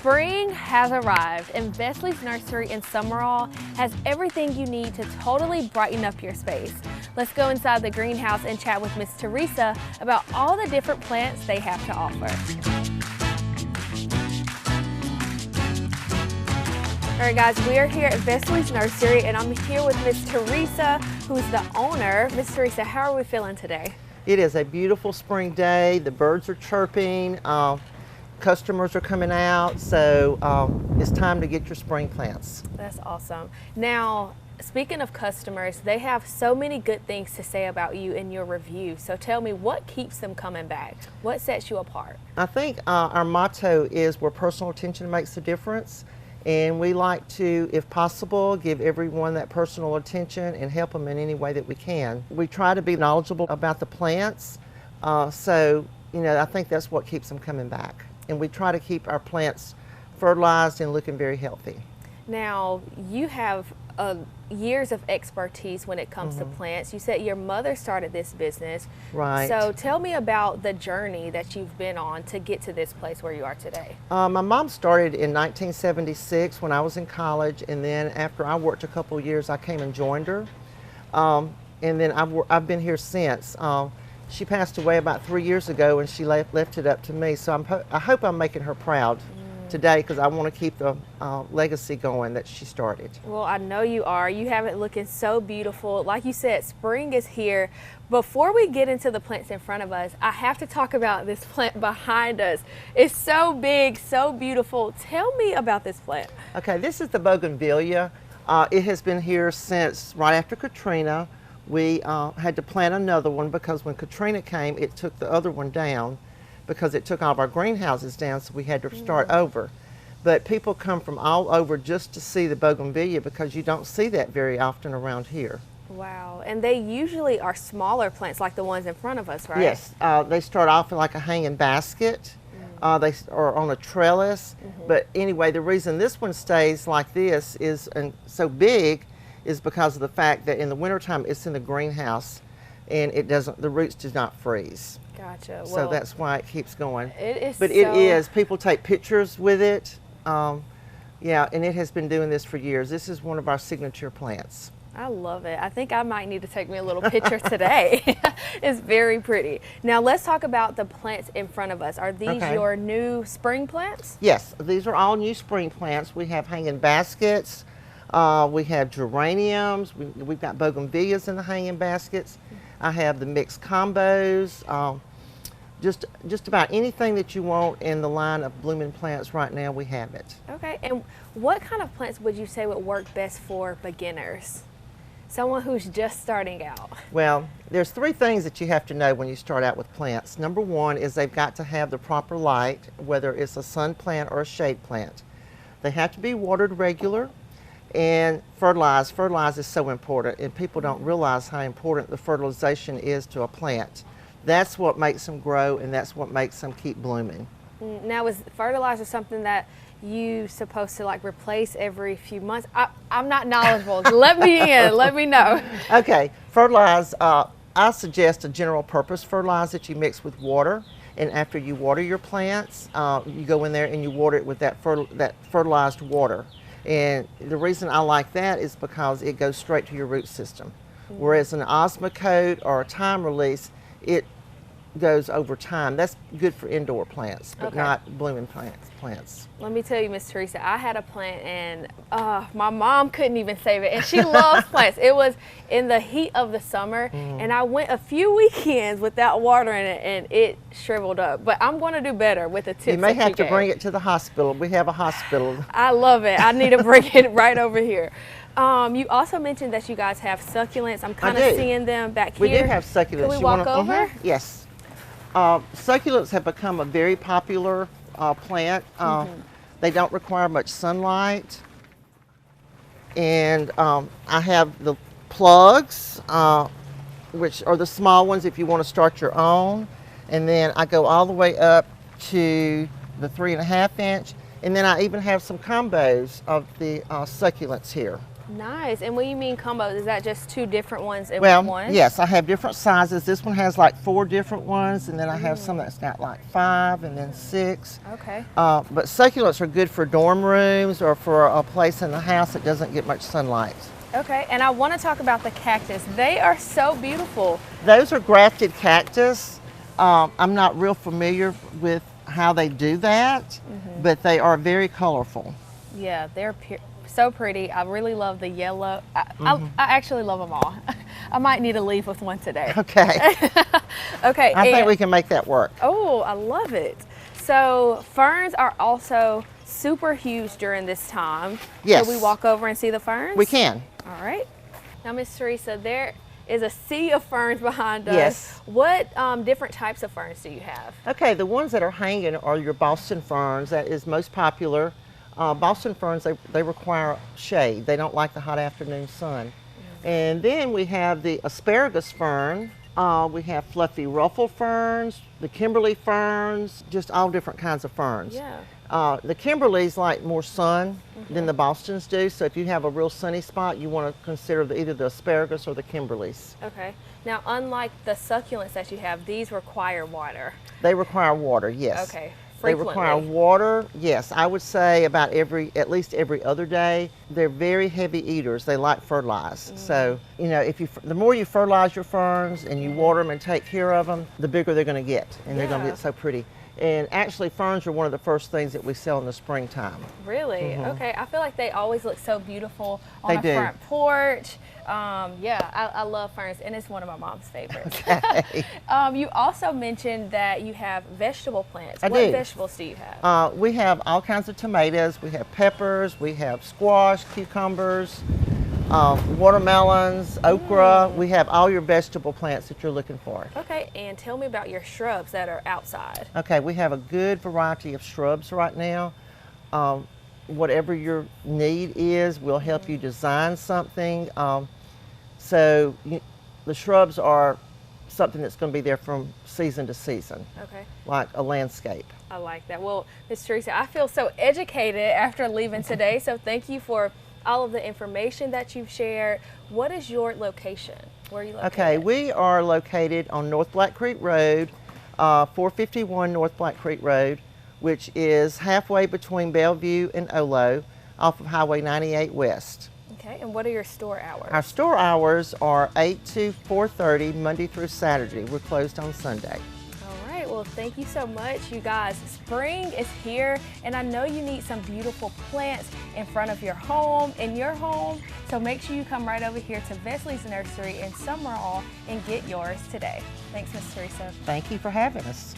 Spring has arrived, and Vesely's Nursery in Summerall has everything you need to totally brighten up your space. Let's go inside the greenhouse and chat with Miss Teresa about all the different plants they have to offer. All right, guys, we are here at Vesely's Nursery, and I'm here with Miss Teresa, who's the owner. Miss Teresa, how are we feeling today? It is a beautiful spring day. The birds are chirping. Customers are coming out, so it's time to get your spring plants. That's awesome. Now, speaking of customers, they have so many good things to say about you in your review. So tell me, what keeps them coming back? What sets you apart? I think our motto is where personal attention makes a difference. And we like to, if possible, give everyone that personal attention and help them in any way that we can. We try to be knowledgeable about the plants, so I think that's what keeps them coming back. And we try to keep our plants fertilized and looking very healthy. Now, you have years of expertise when it comes to plants. You said your mother started this business. Right. So tell me about the journey that you've been on to get to this place where you are today. My mom started in 1976 when I was in college, and then after I worked a couple of years, I came and joined her. And then I've been here since. She passed away about 3 years ago, and she left it up to me. So I hope I'm making her proud today, because I want to keep the legacy going that she started. Well, I know you are. You have it looking so beautiful. Like you said, spring is here. Before we get into the plants in front of us, I have to talk about this plant behind us. It's so big, so beautiful. Tell me about this plant. Okay, this is the bougainvillea. It has been here since right after Katrina. We had to plant another one because when Katrina came, it took the other one down, because it took all of our greenhouses down, so we had to start over. But people come from all over just to see the bougainvillea, because you don't see that very often around here. Wow, and they usually are smaller plants like the ones in front of us, right? Yes, they start off in like a hanging basket. They are on a trellis. But anyway, the reason this one stays like this is, and so big, is because of the fact that in the wintertime it's in the greenhouse, and the roots do not freeze. Gotcha. So well, that's why it keeps going. It is. But it is. People take pictures with it. Yeah, and it has been doing this for years. This is one of our signature plants. I love it. I think I might need to take me a little picture today. It's very pretty. Now let's talk about the plants in front of us. Are these your new spring plants? Yes, these are all new spring plants. We have hanging baskets. We have geraniums. We've got bougainvilleas in the hanging baskets. I have the mixed combos. Just about anything that you want in the line of blooming plants right now, we have it. Okay, and what kind of plants would you say would work best for beginners? Someone who's just starting out. Well, there's three things that you have to know when you start out with plants. Number one is they've got to have the proper light, whether it's a sun plant or a shade plant. They have to be watered regular and fertilized. Fertilize is so important, and people don't realize how important the fertilization is to a plant. That's what makes them grow, and that's what makes them keep blooming. Now, is fertilizer something that you supposed to like replace every few months? I'm not knowledgeable. Let me in. Let me know. Okay, fertilize. I suggest a general purpose fertilizer that you mix with water, and after you water your plants, you go in there and you water it with that fertilized water. And the reason I like that is because it goes straight to your root system. Whereas an Osmocote or a time release, it goes over time. That's good for indoor plants, but not blooming plants. Let me tell you, Miss Teresa, I had a plant, and my mom couldn't even save it, and she loves plants. It was in the heat of the summer, and I went a few weekends without watering it, and it shriveled up. But I'm going to do better with the tips. You may have to bring it to the hospital. We have a hospital. I love it. I need to bring it right over here. You also mentioned that you guys have succulents. I'm kind of seeing them back here. We do have succulents. Can we walk over? Yes. Succulents have become a very popular plant. They don't require much sunlight. And I have the plugs, which are the small ones if you want to start your own. And then I go all the way up to the 3.5 inch. And then I even have some combos of the succulents here. Nice. And when you mean combos, is that just 2 different ones in Well, one? yes, I have different sizes. This one has like 4 different ones, and then I have some that's got like 5 and then 6. Okay. But succulents are good for dorm rooms or for a place in the house that doesn't get much sunlight. Okay, and I want to talk about the cactus. They are so beautiful. Those are grafted cactus. I'm not real familiar with how they do that, but they are very colorful. Yeah, they're so pretty. I really love the yellow. I actually love them all. I might need to leave with one today. Okay. Okay. I think we can make that work. Oh, I love it. So ferns are also super huge during this time. Yes. Can we walk over and see the ferns? We can. All right. Now, Miss Teresa, there is a sea of ferns behind us. Yes. What different types of ferns do you have? Okay, the ones that are hanging are your Boston ferns. That is most popular. Boston ferns, they require shade. They don't like the hot afternoon sun. And then we have the asparagus fern. We have fluffy ruffle ferns, the Kimberly ferns, just all different kinds of ferns. Yeah. The Kimberleys like more sun than the Bostons do, so if you have a real sunny spot, you want to consider either the asparagus or the Kimberleys. Okay. Now, unlike the succulents that you have, these require water. They require water, yes. Okay. They Frequently. require water, yes. I would say about at least every other day. They're very heavy eaters. They like fertilize. So, you know, the more you fertilize your ferns and you water them and take care of them, the bigger they're going to get, and they're going to get so pretty. And actually, ferns are one of the first things that we sell in the springtime. Really? Okay. I feel like they always look so beautiful on They a do. front porch. Yeah, I love ferns, and it's one of my mom's favorites. Okay. You also mentioned that you have vegetable plants. I What do. vegetables do you have? We have all kinds of tomatoes. We have peppers. We have squash, cucumbers, watermelons, okra. We have all your vegetable plants that you're looking for. Okay, and tell me about your shrubs that are outside. Okay, we have a good variety of shrubs right now. Whatever your need is, we'll help you design something. The shrubs are something that's going to be there from season to season, Okay, like a landscape. I like that. Well, Ms. Teresa, I feel so educated after leaving today, so thank you for all of the information that you've shared. What is your location? Where are you located? Okay, we are located on North Black Creek Road, 451 North Black Creek Road, which is halfway between Bellevue and Olo, off of Highway 98 West. Okay, and what are your store hours? Our store hours are 8 to 4:30, Monday through Saturday. We're closed on Sunday. All right, well, thank you so much, you guys. Spring is here, and I know you need some beautiful plants in front of your home, in your home, so make sure you come right over here to Vesely's Nursery in Summerall and get yours today. Thanks, Ms. Teresa. Thank you for having us.